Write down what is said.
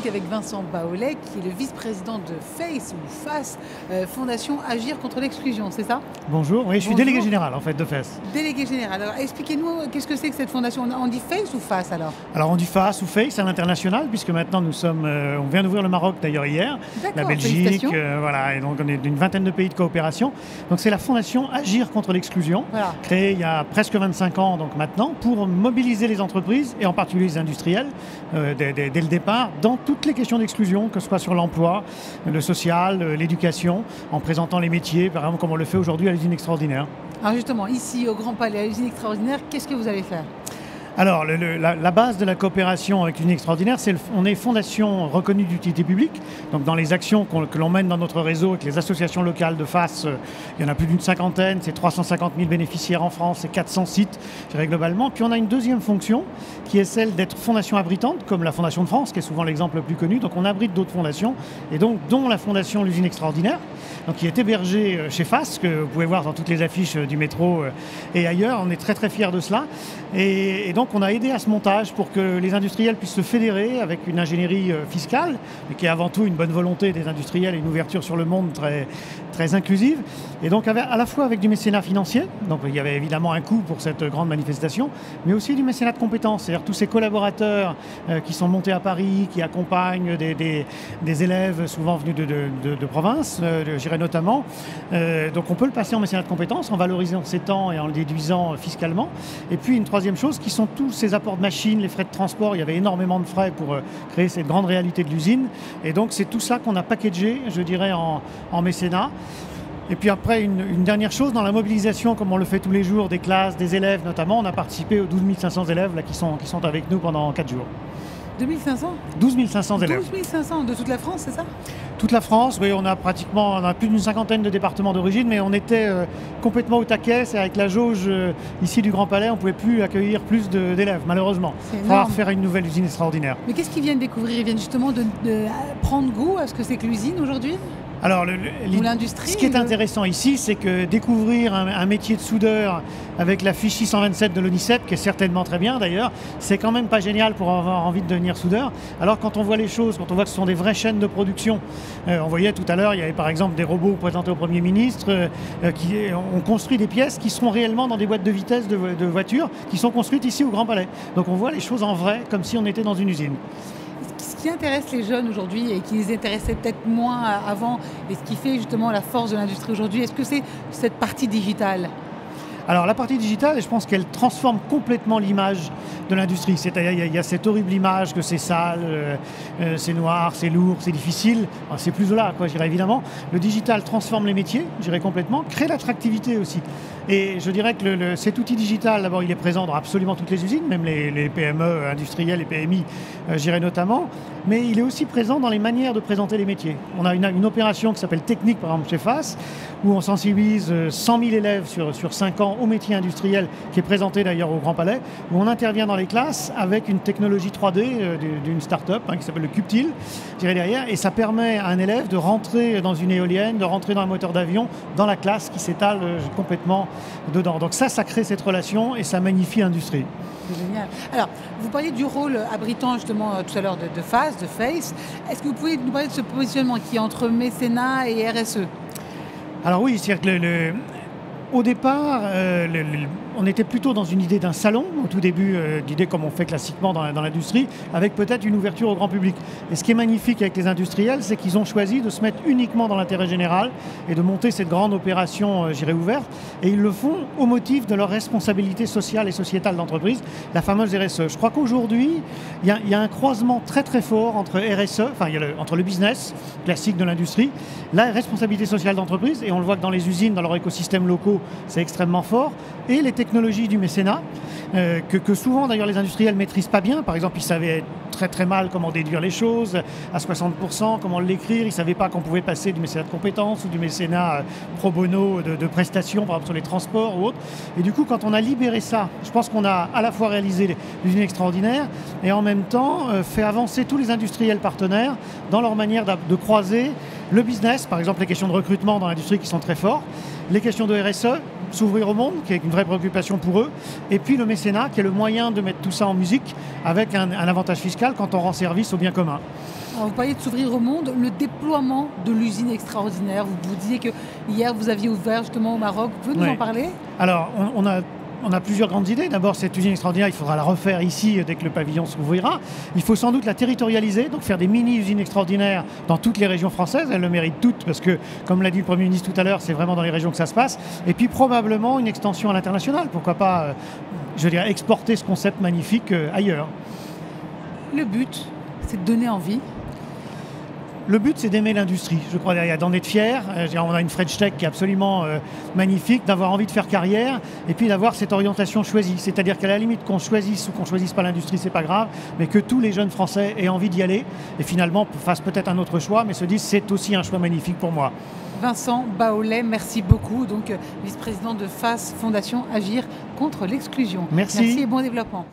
aussi avec Vincent Baolet, qui est le vice-président de FACE, ou FACE, Fondation Agir contre l'exclusion, c'est ça? Bonjour, oui, je suis Bonjour. délégué général en fait de FACE. Délégué général. Alors expliquez-nous, qu'est-ce que c'est que cette fondation? On dit FACE ou FACE alors? Alors on dit FACE ou FACE à l'international, puisque maintenant on vient d'ouvrir le Maroc d'ailleurs hier, la Belgique, voilà, et donc on est d'une vingtaine de pays de coopération. Donc c'est la Fondation Agir contre l'exclusion, voilà, créée il y a presque 25 ans donc maintenant, pour mobiliser les entreprises, et en particulier les industriels, dès le départ, dans toutes les questions d'exclusion, que ce soit sur l'emploi, le social, l'éducation, en présentant les métiers, par exemple comme on le fait aujourd'hui à l'usine extraordinaire. Alors justement, ici au Grand Palais, à l'usine extraordinaire, qu'est-ce que vous allez faire? Alors, la base de la coopération avec l'Union extraordinaire, c'est on est fondation reconnue d'utilité publique. Donc, dans les actions que l'on mène dans notre réseau avec les associations locales de FACE, il y en a plus d'une cinquantaine, c'est 350 000 bénéficiaires en France, c'est 400 sites, je dirais globalement. Puis on a une deuxième fonction qui est celle d'être fondation abritante, comme la Fondation de France, qui est souvent l'exemple le plus connu. Donc, on abrite d'autres fondations, et donc dont la fondation l'usine extraordinaire, donc qui est hébergée chez FACE, que vous pouvez voir dans toutes les affiches du métro et ailleurs. On est très très fiers de cela. Et donc, on a aidé à ce montage pour que les industriels puissent se fédérer avec une ingénierie fiscale, mais qui est avant tout une bonne volonté des industriels et une ouverture sur le monde très, très inclusive. Et donc à la fois avec du mécénat financier, donc il y avait évidemment un coût pour cette grande manifestation, mais aussi du mécénat de compétences, c'est-à-dire tous ces collaborateurs qui sont montés à Paris, qui accompagnent des élèves souvent venus de province, je dirais notamment. Donc on peut le passer en mécénat de compétences en valorisant ses temps et en le déduisant fiscalement. Et puis une troisième chose qui sont tous ces apports de machines, les frais de transport. Il y avait énormément de frais pour créer cette grande réalité de l'usine. Et donc c'est tout ça qu'on a packagé, je dirais, en mécénat. Et puis après, une dernière chose, dans la mobilisation, comme on le fait tous les jours, des classes, des élèves notamment, on a participé aux 12 500 élèves là, qui sont avec nous pendant 4 jours. 2500 12 500 élèves. 12 500 de toute la France, c'est ça? Toute la France, oui, on a plus d'une cinquantaine de départements d'origine, mais on était complètement au taquet. C'est avec la jauge ici du Grand Palais, on ne pouvait plus accueillir plus d'élèves, malheureusement. Il va falloir faire une nouvelle usine extraordinaire. Mais qu'est-ce qu'ils viennent découvrir? Ils viennent justement de prendre goût à ce que c'est que l'usine aujourd'hui? Alors, l'industrie, ce qui est intéressant ici, c'est que découvrir un métier de soudeur avec la fiche 627 de l'ONICEP, qui est certainement très bien d'ailleurs, c'est quand même pas génial pour avoir envie de devenir soudeur. Alors quand on voit les choses, quand on voit que ce sont des vraies chaînes de production, on voyait tout à l'heure, il y avait par exemple des robots présentés au Premier ministre qui ont construit des pièces qui seront réellement dans des boîtes de vitesse de voitures qui sont construites ici au Grand Palais. Donc on voit les choses en vrai, comme si on était dans une usine. Ce qui intéresse les jeunes aujourd'hui et qui les intéressait peut-être moins avant, et ce qui fait justement la force de l'industrie aujourd'hui, est-ce que c'est cette partie digitale? Alors la partie digitale, je pense qu'elle transforme complètement l'image de l'industrie. C'est-à-dire il y a cette horrible image que c'est sale, c'est noir, c'est lourd, c'est difficile. Enfin, c'est plus là, quoi, je dirais évidemment. Le digital transforme les métiers, je dirais complètement, crée l'attractivité aussi. Et je dirais que cet outil digital, d'abord, il est présent dans absolument toutes les usines, même les PME industrielles, les PMI, je dirais notamment. Mais il est aussi présent dans les manières de présenter les métiers. On a une opération qui s'appelle Technique, par exemple, chez FACE, où on sensibilise 100 000 élèves sur 5 ans au métier industriel, qui est présenté d'ailleurs au Grand Palais, où on intervient dans les classes avec une technologie 3D d'une start-up qui s'appelle le Cubtil, je dirais derrière, et ça permet à un élève de rentrer dans une éolienne, de rentrer dans un moteur d'avion, dans la classe qui s'étale complètement dedans. Donc ça crée cette relation et ça magnifie l'industrie. C'est génial. Alors, vous parliez du rôle abritant justement tout à l'heure de FACE, de FACE. Est-ce que vous pouvez nous parler de ce positionnement qui est entre mécénat et RSE? Alors oui, c'est-à-dire que au départ, on était plutôt dans une idée d'un salon, au tout début, d'idée comme on fait classiquement dans l'industrie, avec peut-être une ouverture au grand public. Et ce qui est magnifique avec les industriels, c'est qu'ils ont choisi de se mettre uniquement dans l'intérêt général et de monter cette grande opération, je dirais, ouverte. Et ils le font au motif de leur responsabilité sociale et sociétale d'entreprise, la fameuse RSE. Je crois qu'aujourd'hui, il y a un croisement très très fort entre RSE, entre le business classique de l'industrie, la responsabilité sociale d'entreprise, et on le voit que dans les usines, dans leurs écosystèmes locaux, c'est extrêmement fort, et les technologies du mécénat, que souvent d'ailleurs les industriels ne maîtrisent pas bien. Par exemple, ils savaient très très mal comment déduire les choses à 60%, comment l'écrire, ils ne savaient pas qu'on pouvait passer du mécénat de compétences ou du mécénat pro bono de prestations, par exemple sur les transports ou autres. Et du coup, quand on a libéré ça, je pense qu'on a à la fois réalisé l'usine extraordinaire et en même temps fait avancer tous les industriels partenaires dans leur manière de croiser Le business, par exemple les questions de recrutement dans l'industrie qui sont très fortes, les questions de RSE, s'ouvrir au monde, qui est une vraie préoccupation pour eux, et puis le mécénat, qui est le moyen de mettre tout ça en musique avec un avantage fiscal quand on rend service au bien commun. Alors, vous parliez de s'ouvrir au monde, le déploiement de l'usine extraordinaire. Vous disiez que hier vous aviez ouvert justement au Maroc. Vous pouvez nous en parler? Alors, on a plusieurs grandes idées. D'abord, cette usine extraordinaire, il faudra la refaire ici dès que le pavillon s'ouvrira. Il faut sans doute la territorialiser, donc faire des mini-usines extraordinaires dans toutes les régions françaises. Elles le méritent toutes parce que, comme l'a dit le Premier ministre tout à l'heure, c'est vraiment dans les régions que ça se passe. Et puis probablement une extension à l'international. Pourquoi pas, exporter ce concept magnifique ailleurs. Le but, c'est de donner envie. Le but, c'est d'aimer l'industrie, je crois, d'en être fier. On a une French Tech qui est absolument magnifique, d'avoir envie de faire carrière et puis d'avoir cette orientation choisie. C'est-à-dire qu'à la limite, qu'on choisisse ou qu'on choisisse pas l'industrie, c'est pas grave, mais que tous les jeunes Français aient envie d'y aller et finalement fassent peut-être un autre choix, mais se disent c'est aussi un choix magnifique pour moi. Vincent Baolet, merci beaucoup, donc vice-président de FAS, Fondation Agir contre l'exclusion. Merci. Merci et bon développement.